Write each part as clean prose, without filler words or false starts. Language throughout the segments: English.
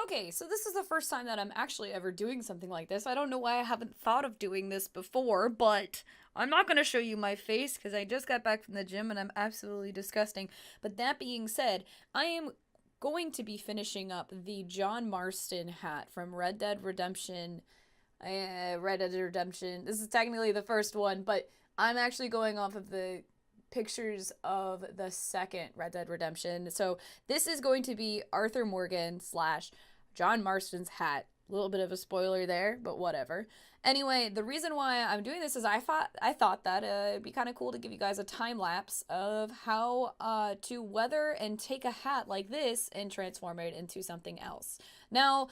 Okay, so this is the first time that I'm actually ever doing something like this. I don't know why I haven't thought of doing this before, but I'm not going to show you my face because I just got back from the gym and I'm absolutely disgusting. But that being said, I am going to be finishing up the John Marston hat from Red Dead Redemption. Red Dead Redemption. This is technically the first one, but I'm actually going off of the pictures of the second Red Dead Redemption. So this is going to be Arthur Morgan slash John Marston's hat. A little bit of a spoiler there, but whatever. Anyway, the reason why I'm doing this is I thought that it'd be kind of cool to give you guys a time lapse of how to weather and take a hat like this and transform it into something else. Now,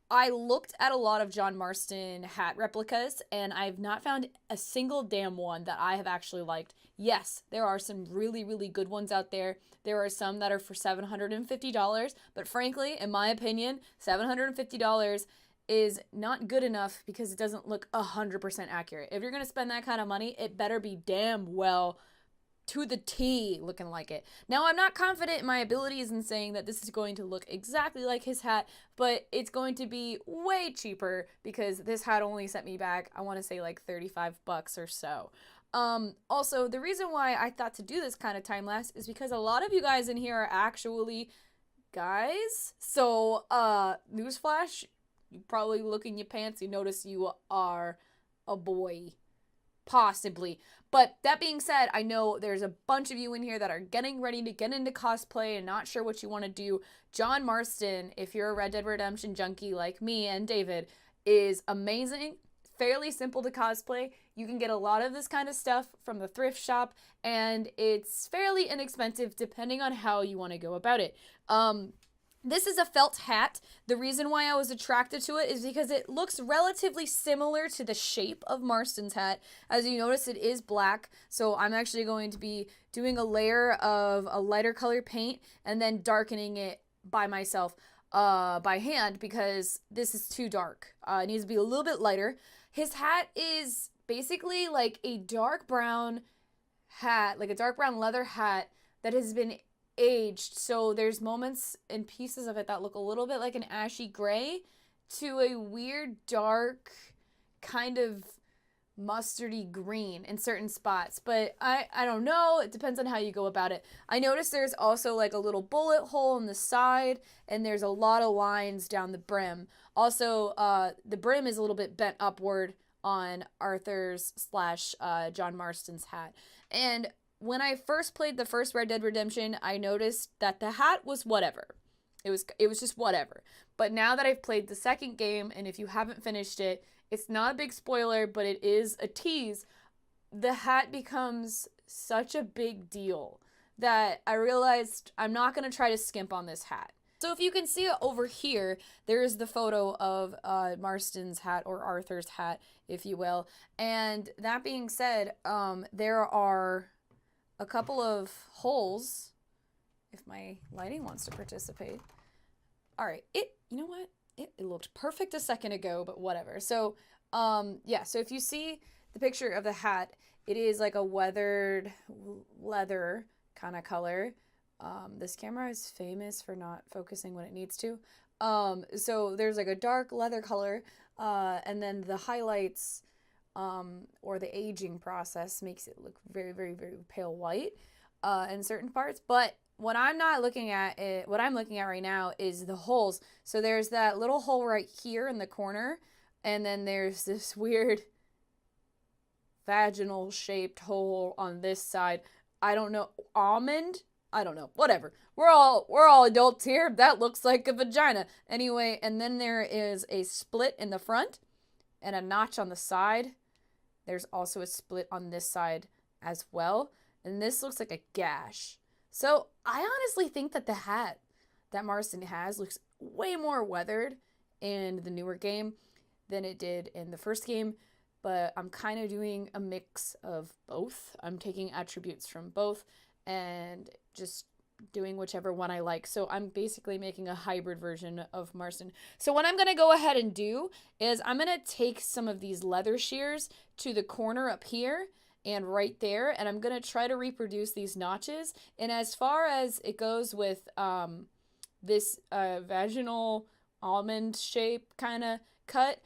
I looked at a lot of John Marston hat replicas and I've not found a single damn one that I have actually liked. Yes, there are some really, really good ones out there. There are some that are for $750, but frankly, in my opinion, $750 is not good enough because it doesn't look 100% accurate. If you're going to spend that kind of money, it better be damn well to the T looking like it. Now, I'm not confident in my abilities in saying that this is going to look exactly like his hat, but it's going to be way cheaper because this hat only sent me back, I want to say like 35 bucks or so. Also, the reason why I thought to do this kind of time lapse is because a lot of you guys in here are actually guys. So, newsflash, you probably look in your pants, you notice you are a boy. Possibly. But that being said, I know there's a bunch of you in here that are getting ready to get into cosplay and not sure what you want to do. John Marston, if you're a Red Dead Redemption junkie like me and David, is amazing. Fairly simple to cosplay. You can get a lot of this kind of stuff from the thrift shop, and it's fairly inexpensive depending on how you want to go about it. This is a felt hat. The reason why I was attracted to it is because it looks relatively similar to the shape of Marston's hat. As you notice, it is black, so I'm actually going to be doing a layer of a lighter color paint and then darkening it by myself by hand because this is too dark. It needs to be a little bit lighter. His hat is basically like a dark brown hat, like a dark brown leather hat that has been aged. So there's moments and pieces of it that look a little bit like an ashy gray to a weird dark kind of mustardy green in certain spots, but I don't know, it depends on how you go about it. I noticed there's also like a little bullet hole in the side and there's a lot of lines down the brim. Also, the brim is a little bit bent upward on Arthur's slash John Marston's hat. And when I first played the first Red Dead Redemption, I noticed that the hat was whatever. It was just whatever. But now that I've played the second game, and if you haven't finished it, it's not a big spoiler, but it is a tease. The hat becomes such a big deal that I realized I'm not going to try to skimp on this hat. So if you can see it over here, there is the photo of Marston's hat, or Arthur's hat, if you will. And that being said, there are a couple of holes, if my lighting wants to participate. All right, you know what? It looked perfect a second ago, but whatever. So, yeah, so if you see the picture of the hat, it is like a weathered leather kind of color. This camera is famous for not focusing when it needs to. So there's like a dark leather color, and then the highlights or the aging process makes it look very, very, very pale white in certain parts. But what I'm looking at right now is the holes. So there's that little hole right here in the corner, and then there's this weird vaginal shaped hole on this side. I don't know, almond? I don't know, whatever. We're all adults here. That looks like a vagina. Anyway, and then there is a split in the front and a notch on the side. There's also a split on this side as well. And this looks like a gash. So I honestly think that the hat that Marston has looks way more weathered in the newer game than it did in the first game. But I'm kind of doing a mix of both. I'm taking attributes from both and just doing whichever one I like. So I'm basically making a hybrid version of Marston. So what I'm going to go ahead and do is I'm going to take some of these leather shears to the corner up here and right there, and I'm going to try to reproduce these notches. And as far as it goes with this vaginal almond shape kind of cut.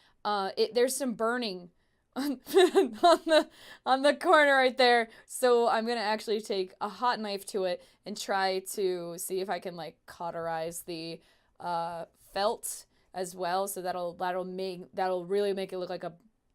There's some burning on the corner right there. So I'm gonna actually take a hot knife to it and try to see if I can like cauterize the felt as well. So that'll really make it look like a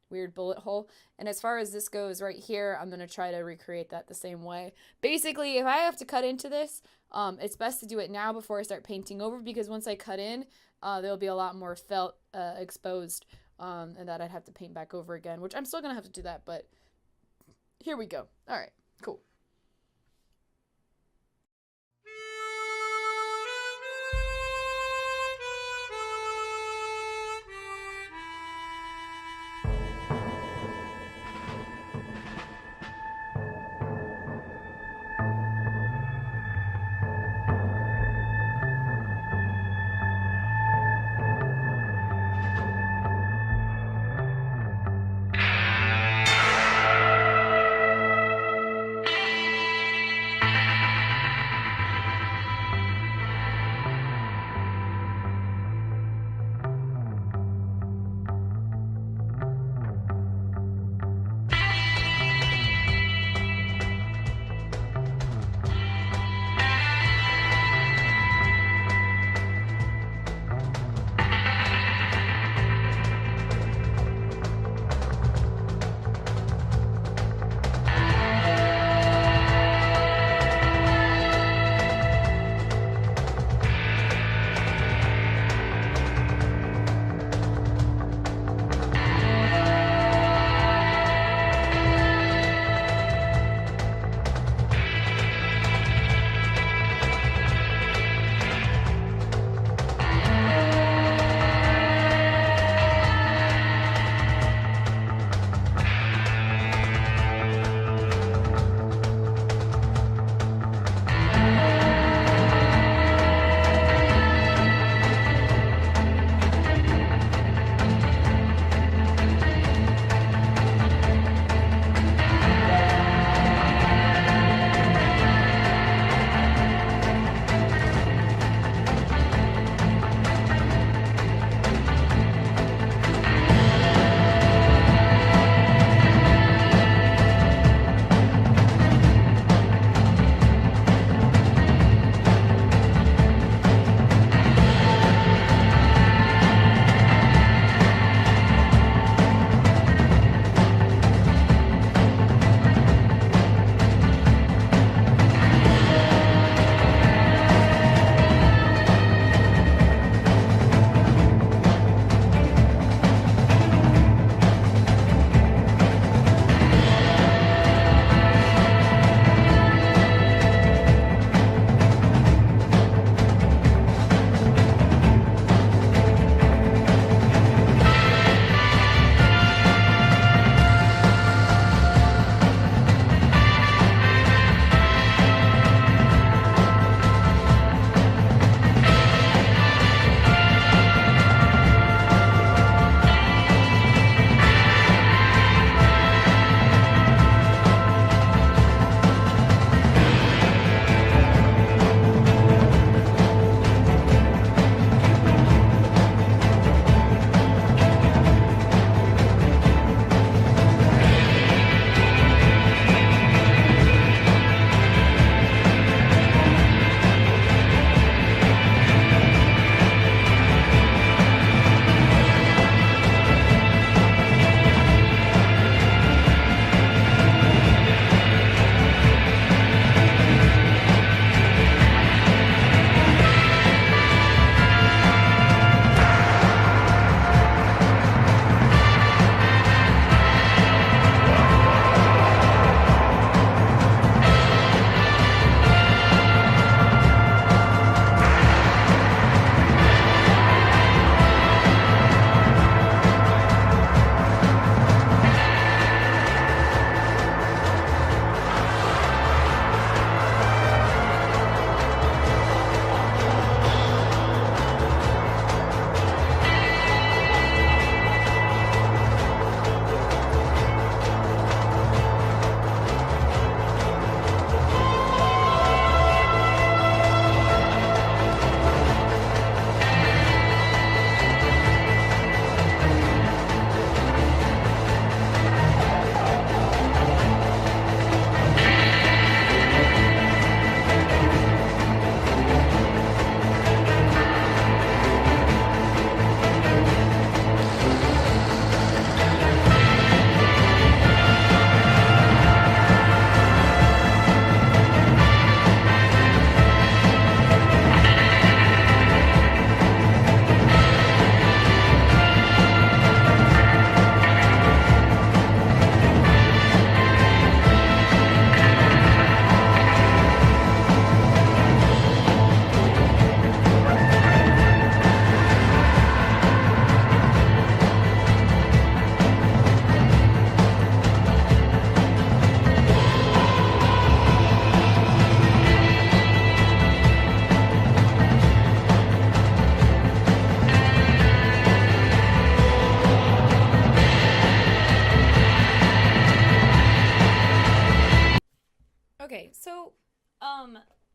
weird bullet hole. And as far as this goes right here, I'm gonna try to recreate that the same way. Basically, if I have to cut into this, it's best to do it now before I start painting over, because once I cut in, there'll be a lot more felt exposed, and that I'd have to paint back over again, which I'm still gonna have to do that, but here we go. All right, cool.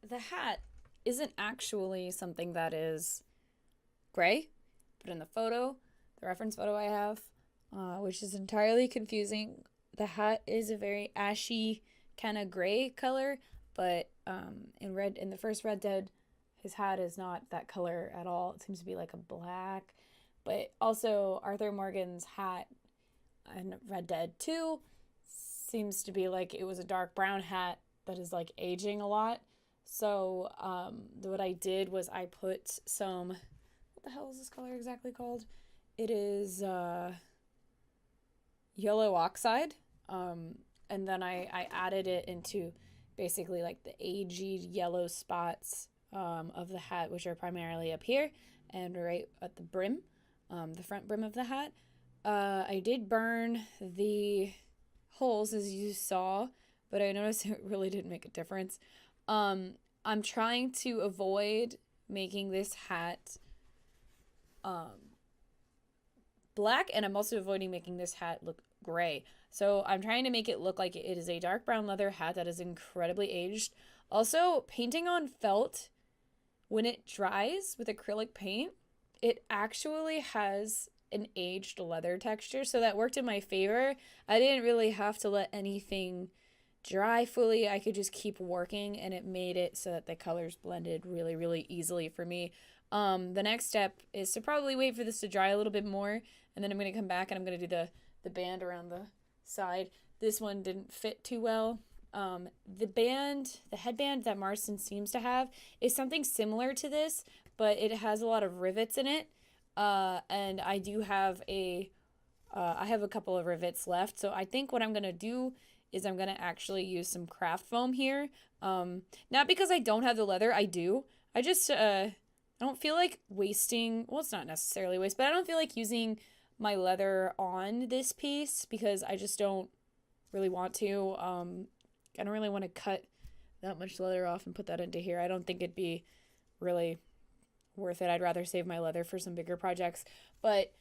The hat isn't actually something that is gray, but in the photo, the reference photo I have, which is entirely confusing, the hat is a very ashy kind of gray color, but in the first Red Dead, his hat is not that color at all. It seems to be like a black. But also Arthur Morgan's hat in Red Dead 2 seems to be like it was a dark brown hat that is like aging a lot. So what I did was I put some, what the hell is this color exactly called? It is yellow oxide. And then I added it into basically like the aged yellow spots of the hat, which are primarily up here and right at the brim, the front brim of the hat. I did burn the holes, as you saw, but I noticed it really didn't make a difference. I'm trying to avoid making this hat black, and I'm also avoiding making this hat look gray. So I'm trying to make it look like it is a dark brown leather hat that is incredibly aged. Also, painting on felt, when it dries with acrylic paint, it actually has an aged leather texture, so that worked in my favor. I didn't really have to let anything dry fully. I could just keep working, and it made it so that the colors blended really, really easily for me. The next step is to probably wait for this to dry a little bit more, and then I'm going to come back and I'm going to do the band around the side. This one didn't fit too well. The headband that Marston seems to have is something similar to this, but it has a lot of rivets in it. And I do have I have a couple of rivets left. So I think what I'm going to do is I'm going to actually use some craft foam here. Not because I don't have the leather, I do. I just, I don't feel like wasting, well, it's not necessarily waste, but I don't feel like using my leather on this piece because I just don't really want to. I don't really want to cut that much leather off and put that into here. I don't think it'd be really worth it. I'd rather save my leather for some bigger projects. But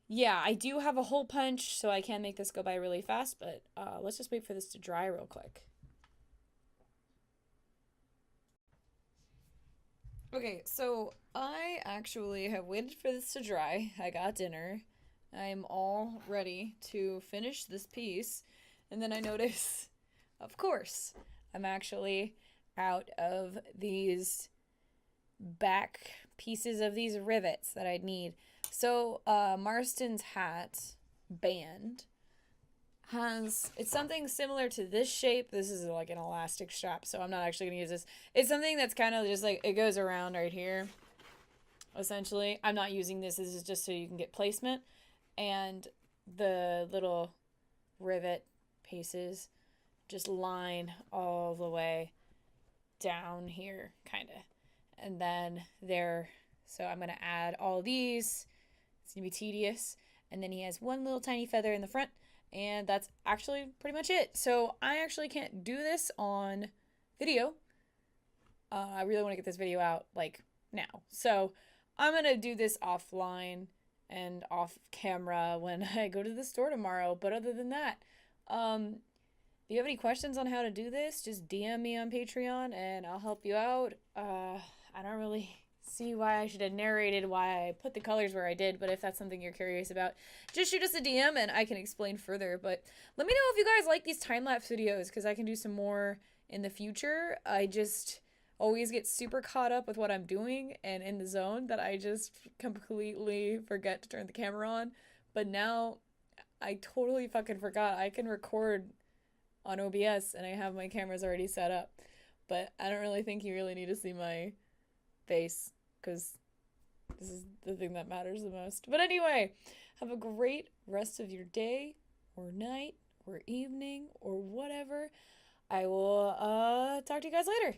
yeah, I do have a hole punch, so I can make this go by really fast, but let's just wait for this to dry real quick. Okay, so I actually have waited for this to dry. I got dinner. I'm all ready to finish this piece. And then I notice, of course, I'm actually out of these back pieces of these rivets that I'd need. So Marston's hat band it's something similar to this shape. This is like an elastic strap, so I'm not actually going to use this. It's something that's kind of just like, it goes around right here, essentially. I'm not using this. This is just so you can get placement. And the little rivet pieces just line all the way down here, kind of. And then so I'm going to add all these. It's going to be tedious. And then he has one little tiny feather in the front. And that's actually pretty much it. So I actually can't do this on video. I really want to get this video out like now. So I'm going to do this offline and off camera when I go to the store tomorrow. But other than that, if you have any questions on how to do this, just DM me on Patreon and I'll help you out. I don't really see why I should have narrated why I put the colors where I did, but if that's something you're curious about, just shoot us a DM and I can explain further. But let me know if you guys like these time-lapse videos, because I can do some more in the future. I just always get super caught up with what I'm doing and in the zone that I just completely forget to turn the camera on. But now I totally fucking forgot. I can record on OBS and I have my cameras already set up, but I don't really think you really need to see my face, because this is the thing that matters the most. But anyway, have a great rest of your day or night or evening or whatever. I will talk to you guys later.